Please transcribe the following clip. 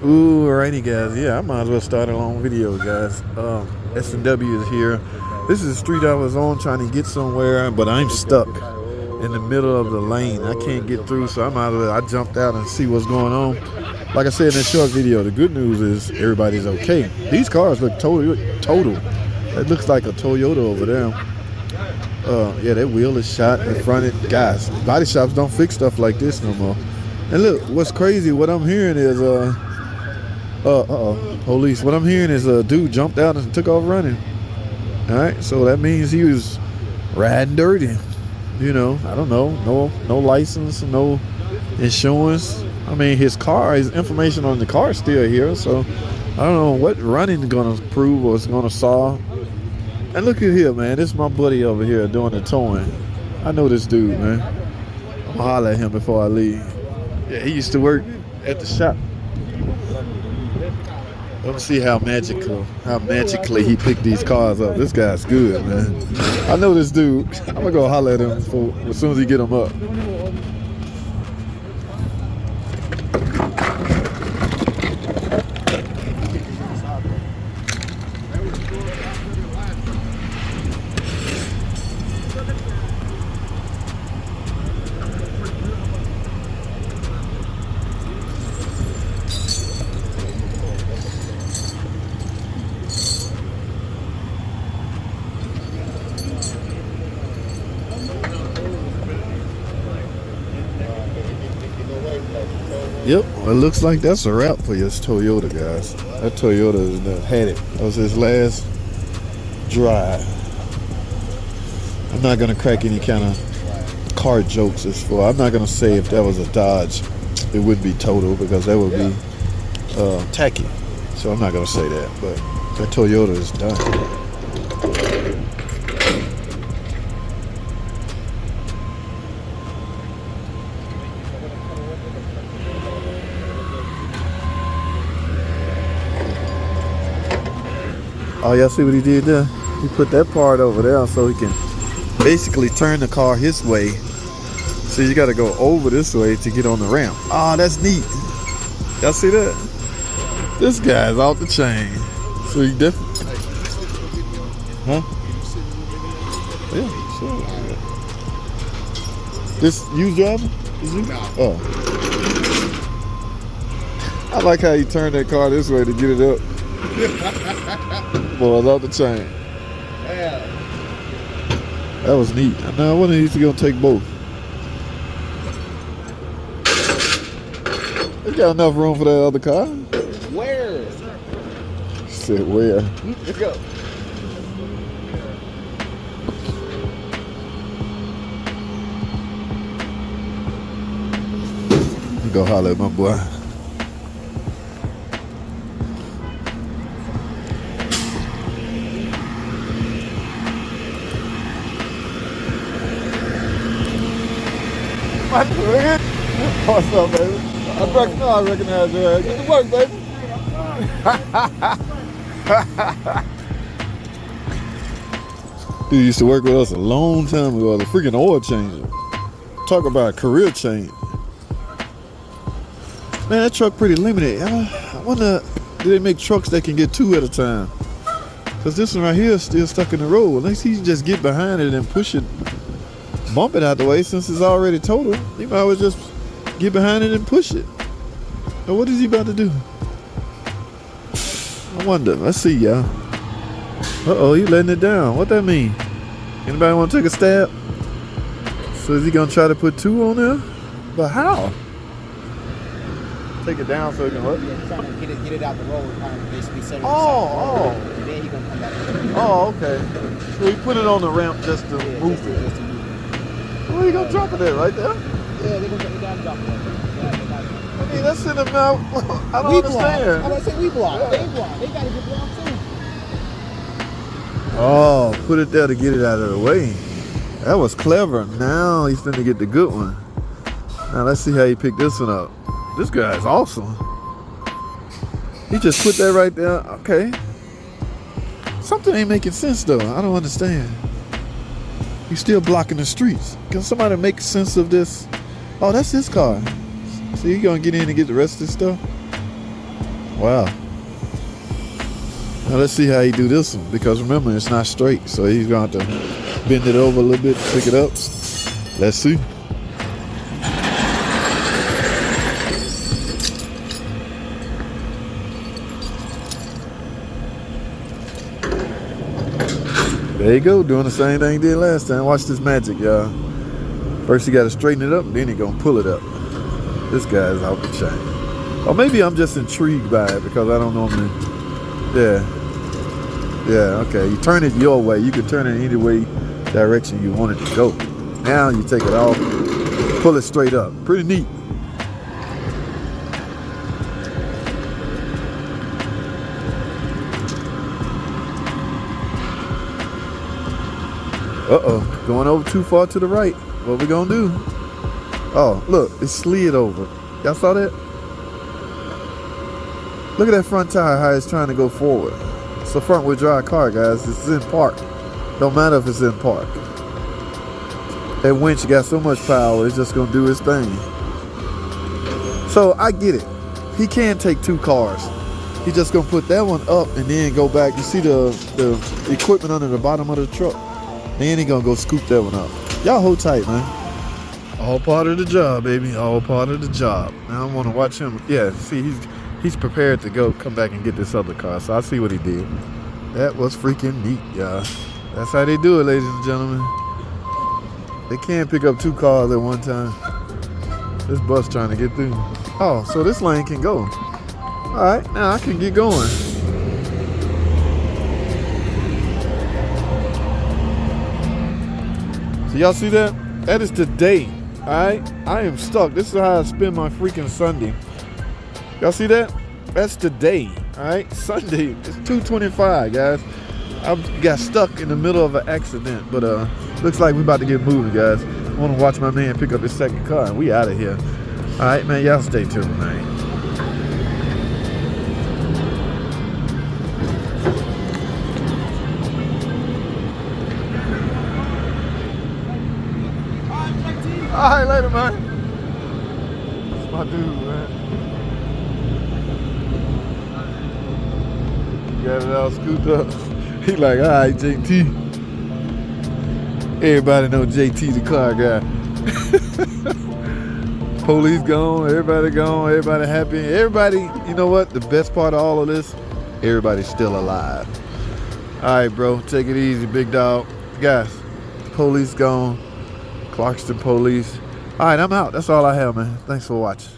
Ooh, alrighty guys. Yeah, I might as well start a long video, guys. S&W is here. This is the street I was on trying to get somewhere, but I'm stuck in the middle of the lane. I can't get through, so I jumped out and see what's going on. Like I said in this short video, the good news is everybody's okay. These cars look total. It looks like a Toyota over there. Yeah, that wheel is shot in front of it. Guys, body shops don't fix stuff like this no more. And look, what's crazy, what I'm hearing is, police. What I'm hearing is a dude jumped out and took off running. All right, so that means he was riding dirty. You know, I don't know, no license, no insurance. I mean, his information on the car is still here, so I don't know what running is gonna prove or it's gonna solve. And look at here, man. This is my buddy over here doing the towing. I know this dude, man. I'm gonna holler at him before I leave. Yeah, he used to work at the shop. Let me see how magically he picked these cars up. This guy's good, man. I know this dude. I'm gonna go holler at him as soon as he get him up. Yep, well, it looks like that's a wrap for your Toyota, guys. That Toyota had it. That was his last drive. I'm not gonna crack any kind of car jokes as far. I'm not gonna say if that was a Dodge, it would be total because that would be tacky. So I'm not gonna say that, but that Toyota is done. Oh, y'all see what he did there? He put that part over there so he can basically turn the car his way. So you got to go over this way to get on the ramp. Oh, that's neat. Y'all see that? This guy's off the chain. So he definitely... Huh? Yeah, sure. This you driving? Is you? No. Oh. I like how he turned that car this way to get it up. Boy, I was off the chain. Yeah. That was neat. Now I wonder if he's gonna take both. They got enough room for that other car. Where? She said where? Let's go. Let me go holler at my boy. What's up, baby? I recognize your ass. Get to work, baby. Dude used to work with us a long time ago. The freaking oil changer. Talk about a career change. Man, that truck pretty limited. I wonder, do they make trucks that can get two at a time? Because this one right here is still stuck in the road. At least he can just get behind it and push it. Bump it out the way since it's already total. He might as well just get behind it and push it. Now what is he about to do? I wonder. Let's see, y'all. Uh-oh, he letting it down. What that mean? Anybody want to take a stab? So is he going to try to put two on there? But how? Take it down so he can what? Yeah, trying to get it out the road and kind of basically set it Oh. And then he going to come back. Oh, okay. So he put it on the ramp just to move it. Just to move it. Where you gonna drop it at? Right there? Yeah, they're going to take it down and drop it. I mean, that's in the mouth. I don't understand. I'm going to say we block. Yeah. They block. They got to get blocked too. Oh, put it there to get it out of the way. That was clever. Now he's finna get the good one. Now let's see how he picked this one up. This guy is awesome. He just put that right there. Okay. Something ain't making sense though. I don't understand. He's still blocking the streets. Can somebody make sense of this? Oh, that's his car. So you gonna get in and get the rest of this stuff? Wow. Now let's see how he do this one, because remember it's not straight, so he's gonna have to bend it over a little bit, pick it up. Let's see. There you go, doing the same thing he did last time. Watch this magic, y'all. First you gotta straighten it up, and then he gonna pull it up. This guy's out the chain. Or maybe I'm just intrigued by it because I don't normally. Yeah, okay. You turn it your way. You can turn it any way direction you want it to go. Now you take it off, pull it straight up. Pretty neat. Uh-oh, going over too far to the right. What we gonna do? Oh, look, it slid over. Y'all saw that? Look at that front tire, how it's trying to go forward. It's a front wheel drive car, guys. It's in park. Don't matter if it's in park. That winch got so much power, it's just gonna do its thing. So I get it. He can't take two cars. He's just gonna put that one up and then go back. You see the equipment under the bottom of the truck? Then he gonna go scoop that one up. Y'all hold tight, man. All part of the job, baby. All part of the job. Now I wanna watch him. Yeah, see, he's prepared to go come back and get this other car. So I see what he did. That was freaking neat, y'all. That's how they do it, ladies and gentlemen. They can't pick up two cars at one time. This bus trying to get through. Oh, so this lane can go. All right, now I can get going. So y'all see that? That is today, all right? I am stuck. This is how I spend my freaking Sunday. Y'all see that? That's today, all right? Sunday, it's 2:25, guys. I got stuck in the middle of an accident, but looks like we about to get moving, guys. I want to watch my man pick up his second car, and we out of here. All right, man, y'all stay tuned, man. All right, later, man. That's my dude, man. Got it all scooped up. He like, all right, JT. Everybody know JT the car guy. Police gone, everybody happy. Everybody, you know what? The best part of all of this, everybody's still alive. All right, bro, take it easy, big dog. Guys, police gone. Clarkston police. All right, I'm out. That's all I have, man. Thanks for watching.